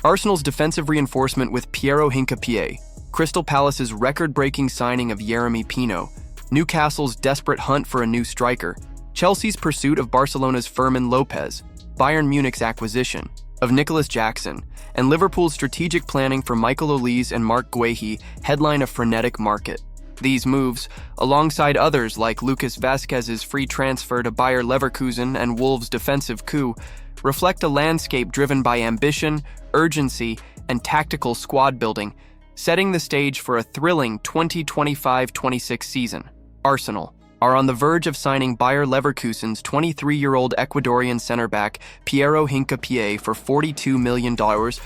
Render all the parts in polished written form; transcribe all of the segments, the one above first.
Arsenal's defensive reinforcement with Piero Hincapié, Crystal Palace's record-breaking signing of Yeremy Pino, Newcastle's desperate hunt for a new striker, Chelsea's pursuit of Barcelona's Fermin Lopez, Bayern Munich's acquisition of Nicolas Jackson, and Liverpool's strategic planning for Michael Olise and Marc Guehi headline a frenetic market. These moves, alongside others like Lucas Vazquez's free transfer to Bayer Leverkusen and Wolves' defensive coup, reflect a landscape driven by ambition, urgency, and tactical squad building, setting the stage for a thrilling 2025-26 season. Arsenal are on the verge of signing Bayer Leverkusen's 23-year-old Ecuadorian center-back Piero Hincapié for $42 million,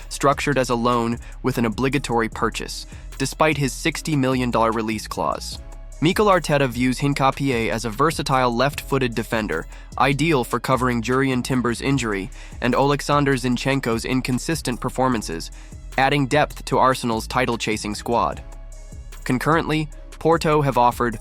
structured as a loan with an obligatory purchase, despite his $60 million release clause. Mikel Arteta views Hincapié as a versatile left-footed defender, ideal for covering Jurrien Timber's injury and Oleksandr Zinchenko's inconsistent performances, adding depth to Arsenal's title-chasing squad. Concurrently, Porto have offered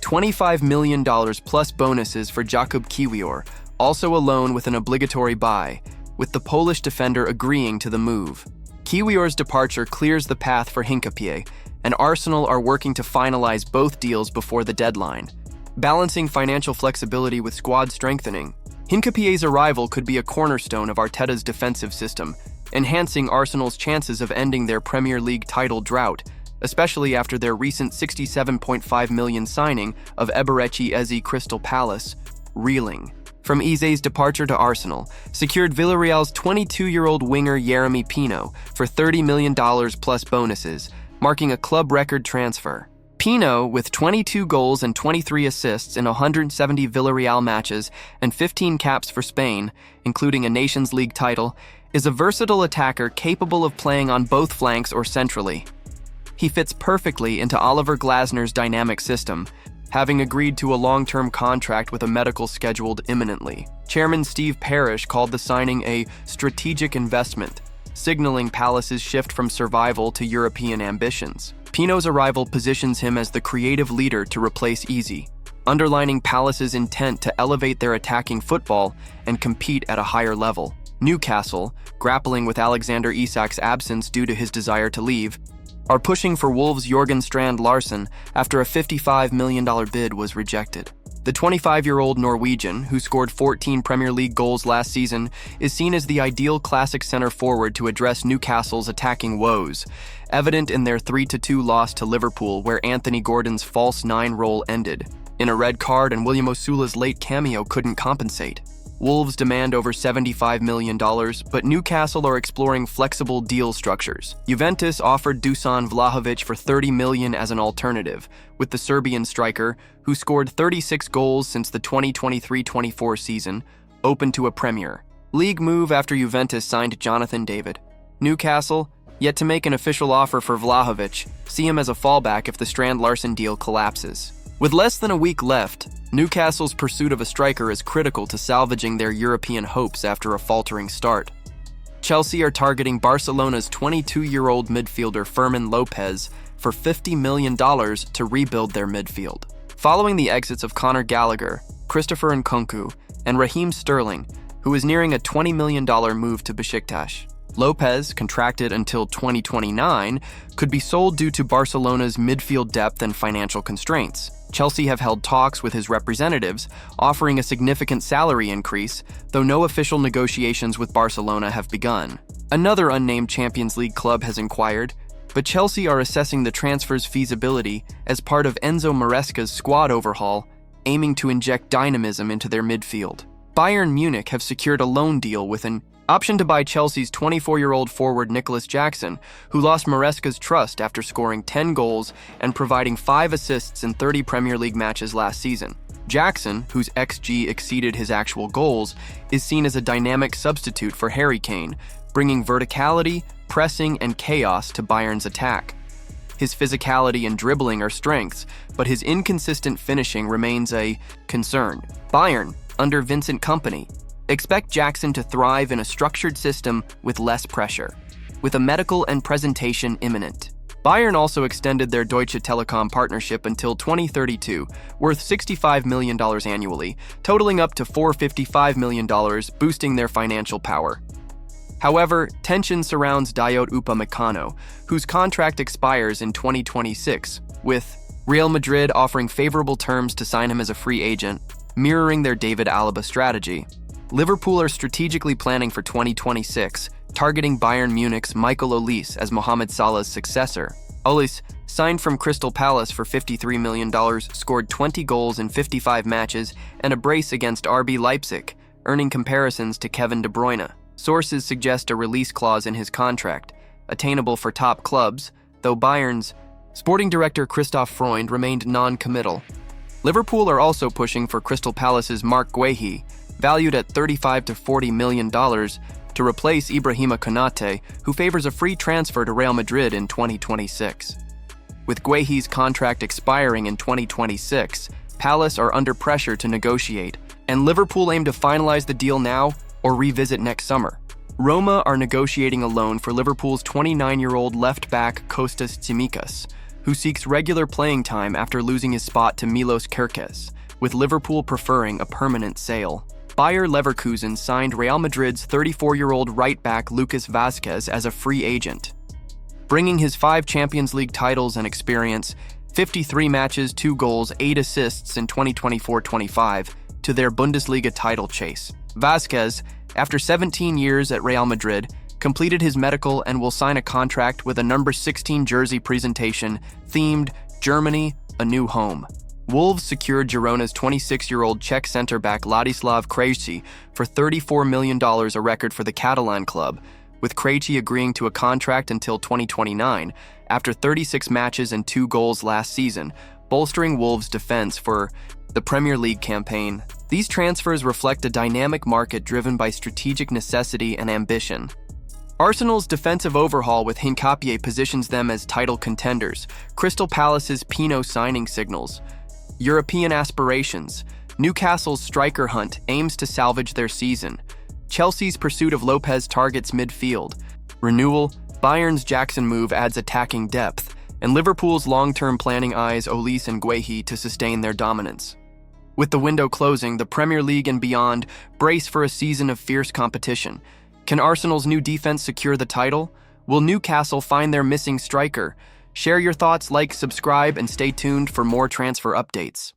$25 million plus bonuses for 𝗕𝗥𝗘𝗏𝗡𝗚𝗚, also a loan with an obligatory buy, with the Polish defender agreeing to the move. Kiwior's departure clears the path for Hincapié, and Arsenal are working to finalize both deals before the deadline. Balancing financial flexibility with squad strengthening, Hincapié's arrival could be a cornerstone of Arteta's defensive system, enhancing Arsenal's chances of ending their Premier League title drought, especially after their recent $67.5 million signing of Eberechi Eze Crystal Palace, reeling from Ize's departure to Arsenal, secured Villarreal's 22-year-old winger Yeremy Pino for $30 million plus bonuses, marking a club record transfer. Pino, with 22 goals and 23 assists in 170 Villarreal matches and 15 caps for Spain, including a Nations League title, is a versatile attacker capable of playing on both flanks or centrally. He fits perfectly into Oliver Glasner's dynamic system, having agreed to a long-term contract with a medical scheduled imminently. Chairman Steve Parish called the signing a strategic investment, signaling Palace's shift from survival to European ambitions. Pino's arrival positions him as the creative leader to replace Eze, underlining Palace's intent to elevate their attacking football and compete at a higher level. Newcastle, grappling with Alexander Isak's absence due to his desire to leave, are pushing for Wolves' Jørgen Strand Larsen after a $55 million bid was rejected. The 25-year-old Norwegian, who scored 14 Premier League goals last season, is seen as the ideal classic center forward to address Newcastle's attacking woes, evident in their 3-2 loss to Liverpool, where Anthony Gordon's false nine role ended in a red card and William Osula's late cameo couldn't compensate. Wolves demand over $75 million, but Newcastle are exploring flexible deal structures. Juventus offered Dusan Vlahovic for $30 million as an alternative, with the Serbian striker, who scored 36 goals since the 2023-24 season, open to a Premier League move after Juventus signed Jonathan David. Newcastle, yet to make an official offer for Vlahovic, see him as a fallback if the Strand Larsen deal collapses. With less than a week left, Newcastle's pursuit of a striker is critical to salvaging their European hopes after a faltering start. Chelsea are targeting Barcelona's 22-year-old midfielder Fermin Lopez for $50 million to rebuild their midfield. Following the exits of Conor Gallagher, Christopher Nkunku, and Raheem Sterling, who is nearing a $20 million move to Besiktas. Lopez, contracted until 2029, could be sold due to Barcelona's midfield depth and financial constraints. Chelsea have held talks with his representatives, offering a significant salary increase, though no official negotiations with Barcelona have begun. Another unnamed Champions League club has inquired, but Chelsea are assessing the transfer's feasibility as part of Enzo Maresca's squad overhaul, aiming to inject dynamism into their midfield. Bayern Munich have secured a loan deal with an option to buy Chelsea's 24-year-old forward Nicolas Jackson, who lost Maresca's trust after scoring 10 goals and providing 5 assists in 30 Premier League matches last season. Jackson, whose XG exceeded his actual goals, is seen as a dynamic substitute for Harry Kane, bringing verticality, pressing, and chaos to Bayern's attack. His physicality and dribbling are strengths, but his inconsistent finishing remains a concern. Bayern, under Vincent Kompany, expect Jackson to thrive in a structured system with less pressure, with a medical and presentation imminent. Bayern also extended their Deutsche Telekom partnership until 2032, worth $65 million annually, totaling up to $455 million, boosting their financial power. However, tension surrounds 𝗕𝗥𝗘𝗡𝗚𝗡𝗏, whose contract expires in 2026, with Real Madrid offering favorable terms to sign him as a free agent, mirroring their David Alaba strategy. Liverpool are strategically planning for 2026, targeting Bayern Munich's Michael Olise as Mohamed Salah's successor. Olise, signed from Crystal Palace for $53 million, scored 20 goals in 55 matches and a brace against RB Leipzig, earning comparisons to Kevin De Bruyne. Sources suggest a release clause in his contract, attainable for top clubs, though Bayern's sporting director Christoph Freund remained non-committal. Liverpool are also pushing for Crystal Palace's Marc Guehi, valued at $35 to $40 million, to replace 𝗕𝗥𝗘𝗔𝗞𝗜𝗡𝗚𝗚, who favors a free transfer to Real Madrid in 2026. With Guehi's contract expiring in 2026, Palace are under pressure to negotiate, and Liverpool aim to finalize the deal now or revisit next summer. Roma are negotiating a loan for Liverpool's 29-year-old left-back Kostas Tsimikas, who seeks regular playing time after losing his spot to Milos Kerkez, with Liverpool preferring a permanent sale. Bayer Leverkusen signed Real Madrid's 34-year-old right-back Lucas Vazquez as a free agent, bringing his 5 Champions League titles and experience, 53 matches, 2 goals, 8 assists in 2024-25, to their Bundesliga title chase. Vazquez, after 17 years at Real Madrid, completed his medical and will sign a contract with a number 16 jersey presentation themed Germany, a New Home. Wolves secured Girona's 26-year-old Czech center-back Ladislav Krejci for $34 million, a record for the Catalan club, with Krejci agreeing to a contract until 2029 after 36 matches and 2 goals last season, bolstering Wolves' defense for the Premier League campaign. These transfers reflect a dynamic market driven by strategic necessity and ambition. Arsenal's defensive overhaul with Hincapié positions them as title contenders. Crystal Palace's Pino signing signals European aspirations. Newcastle's striker hunt aims to salvage their season. Chelsea's pursuit of Lopez targets midfield. Renewal. Bayern's Jackson move adds attacking depth, and Liverpool's long-term planning eyes Olise and Guehi to sustain their dominance. With the window closing, the Premier League and beyond brace for a season of fierce competition. Can Arsenal's new defense secure the title? Will Newcastle find their missing striker? Share your thoughts, like, subscribe, and stay tuned for more transfer updates.